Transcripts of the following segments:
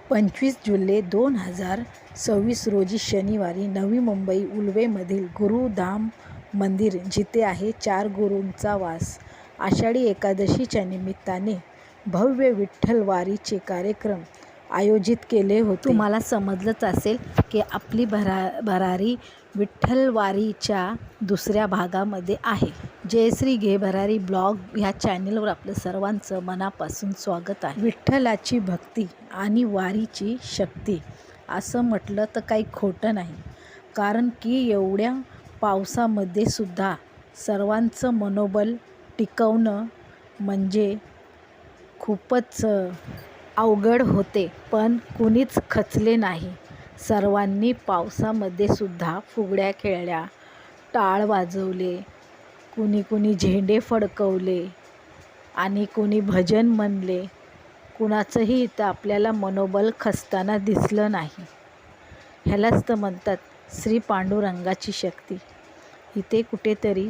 25 जुलै 2026 रोजी शनिवारी नवी मुंबई उल्वेमधील गुरुधाम मंदिर, जिथे आहे 4 गुरूंचा वास, आषाढी एकादशीच्या निमित्ताने भव्य विठ्ठलवारीचे कार्यक्रम आयोजित केले होते. तुम्हाला समजलंच असेल की आपली भरारी विठ्ठलवारीच्या दुसऱ्या भागामध्ये आहे. जयश्री घे भरारी ब्लॉग ह्या चॅनलवर आपलं सर्वांचं मनापासून स्वागत आहे. विठ्ठलाची भक्ती आणि वारीची शक्ती असं म्हटलं तर काही खोटं नाही, कारण की एवढ्या पावसामध्ये सुद्धा सर्वांचं मनोबल टिकवणं म्हणजे खूपच अवघड होते. पण कुणीच खचले नाही. सर्वांनी पावसामध्ये सुद्धा फुगड्या खेळल्या, टाळ वाजवले, कुणी झेंडे फडकवले आणि कुणी भजन म्हणले. कुणाचंही इथं आपल्याला मनोबल खचताना दिसलं नाही. ह्यालाच तर म्हणतात श्री पांडुरंगाची शक्ती. इथे कुठेतरी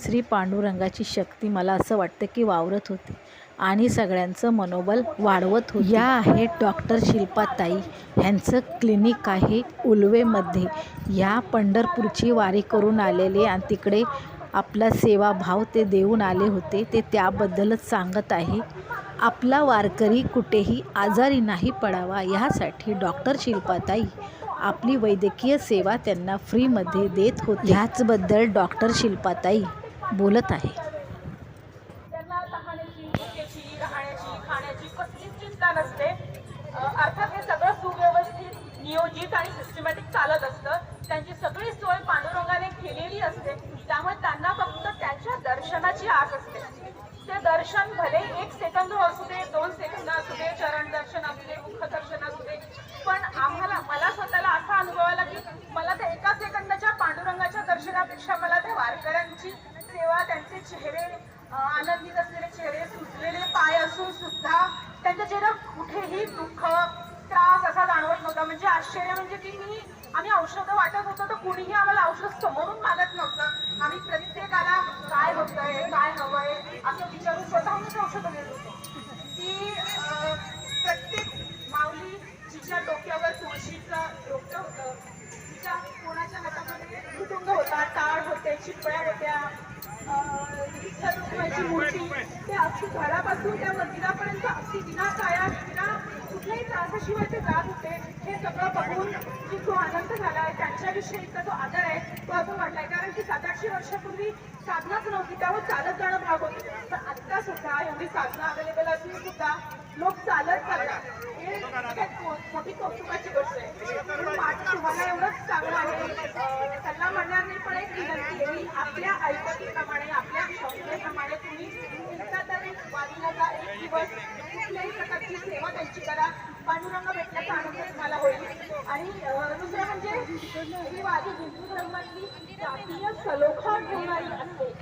श्री पांडुरंगाची शक्ती मला असं वाटतं की वावरत होती आणि सगळ्यांचं मनोबल वाढवत होती. या आहेत डॉक्टर शिल्पाताई. ह्यांचं क्लिनिक आहे उल्वेमध्ये. या पंढरपूरची वारी करून आलेले आणि तिकडे आपला सेवाभाव ते देऊन आले होते. ते त्याबद्दलच सांगत आहे. आपला वारकरी कुठेही आजारी नाही पडावा ह्यासाठी डॉक्टर शिल्पाताई आपली वैद्यकीय सेवा त्यांना फ्रीमध्ये देत होते. ह्याचबद्दल डॉक्टर शिल्पाताई बोलत आहे. खाण्याची कसलीच चिंता नसते. अर्थात हे सगळं सुव्यवस्थित, नियोजित आणि सिस्टमॅटिक चालत असतं. त्यांची सगळी सोय पांडुरंगाने केलेली असते. त्यामुळे त्यांना फक्त त्याच्या दर्शनाची आस असते. ते दर्शन भले 1 सेकंद असू दे, 2 सेकंद असू दे, चरण दर्शन असू दे, मुख दर्शन असू दे, पण मला स्वतःला असा अनुभव आला की मला त्या 1 सेकंदाच्या पांडुरंगाच्या दर्शनापेक्षा मला त्या वारकऱ्यांची सेवा, त्यांचे चेहरे आनंदित असलेले चेहरे, सुजलेले पाय असून सुद्धा त्यांच्या चेहऱ्यावर कुठेही दुःख, त्रास असा जाणवत नव्हता. म्हणजे आश्चर्य म्हणजे की आम्ही औषधं वाटत होतो तर कुणीही आम्हाला औषध समोरून मागत नव्हतं. आम्ही प्रत्येकाला काय होतंय, काय हवंय असं विचारून स्वतःहूनच औषधं देत होतो. ती प्रत्येक माऊली जिच्या डोक्यावर तुळशीचं डोकं होतं, तिच्या कोणाच्या हातामध्ये मृदुंग होता, टाळ होते, चिपळ्या होत्या, विठ्ठल रुक्माईची मूर्ती, ते अगदी घरापासून त्या मंदिरापर्यंत अगदी विना काया, विना कुठल्याही त्रासाशिवाय ते जात होते. हे सगळं बघून की जो आनंद झाला आहे, त्यांच्याविषयीचा जो आदर आहे तो अजून वाटलाय. कारण की 700-800 वर्षापूर्वी साधनाच नव्हती, त्यावर चालत जाणं भाग होतं. पण आत्ता सुद्धा एवढी साधनं अवेलेबल असून सुद्धा लोक चालत चालतात. हे मोठी कौतुकाची गोष्ट आहे. तुम्हाला एवढंच चांगलं आहे, त्यांना म्हणणार नाही, पण एक विनंती आहे, आपल्या ऐपतीप्रमाणे, आपल्या क्षमतेप्रमाणे तुम्ही एकदा तरी वारीला जा, 1 दिवस कुठल्याही प्रकारची सेवा त्यांची करा. पांडुरंग भेटण्याचा आनंद मला होईल. आणि दुसरं म्हणजे ही वारी हिंदू धर्मातली जातीय सलोखा घेणारी असते.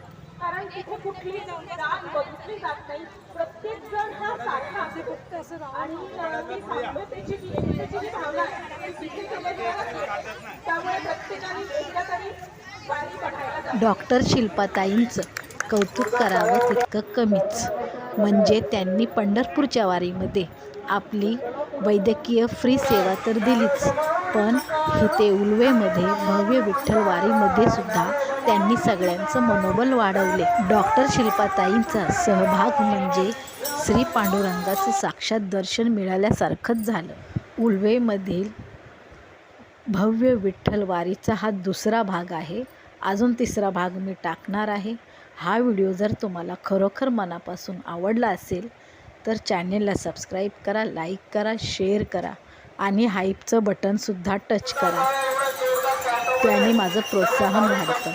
कारण तिथे कुठली जात बघितली जात नाही. प्रत्येक जण हा सारखा असतो आणि ती भावनेची जी भावना तिथे त्यामुळे प्रत्येकाने एकदा तरी वारी बघायला जाते. डॉक्टर शिल्पाताईंचं कौतुक करावं तितकं कमीच. म्हणजे त्यांनी पंढरपूरच्या वारीमध्ये आपली वैद्यकीय फ्री सेवा तर दिलीच, पण इथे उल्वेमध्ये भव्य विठ्ठलवारीमध्ये सुद्धा त्यांनी सगळ्यांचं मनोबल वाढवले. डॉक्टर शिल्पाताईंचा सहभाग म्हणजे श्री पांडुरंगाचं साक्षात दर्शन मिळाल्यासारखंच झालं. उल्वेमधील भव्य विठ्ठलवारीचा हा दुसरा भाग आहे. अजून 3रा भाग मी टाकणार आहे. हा व्हिडिओ जर तुम्हाला खरोखर मनापासून आवडला असेल तर चॅनेलला सबस्क्राईब करा, लाईक करा, शेअर करा आणि हाईपचं बटनसुद्धा टच करा. त्याने माझं प्रोत्साहन वाढतं.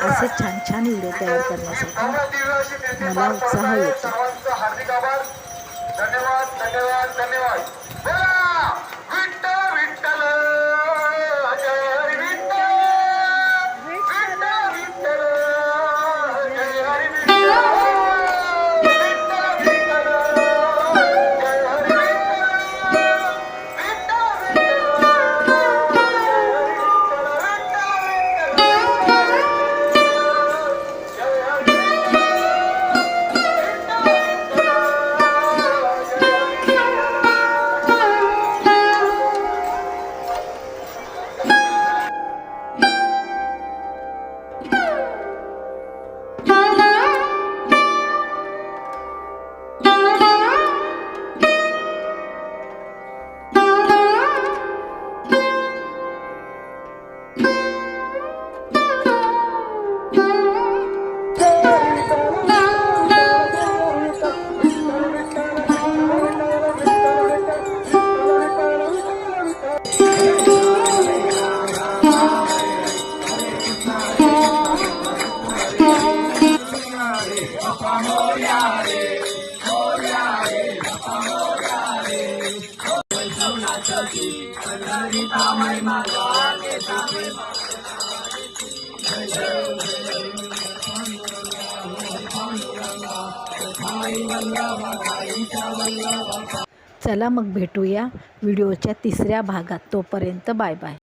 असे छान छान व्हिडिओ तयार करण्यासाठी मला उत्साह येतो. धन्यवाद, धन्यवाद, धन्यवाद. चला मग भेटूया व्हिडिओच्या तिसऱ्या भागात. तोपर्यंत बाय बाय.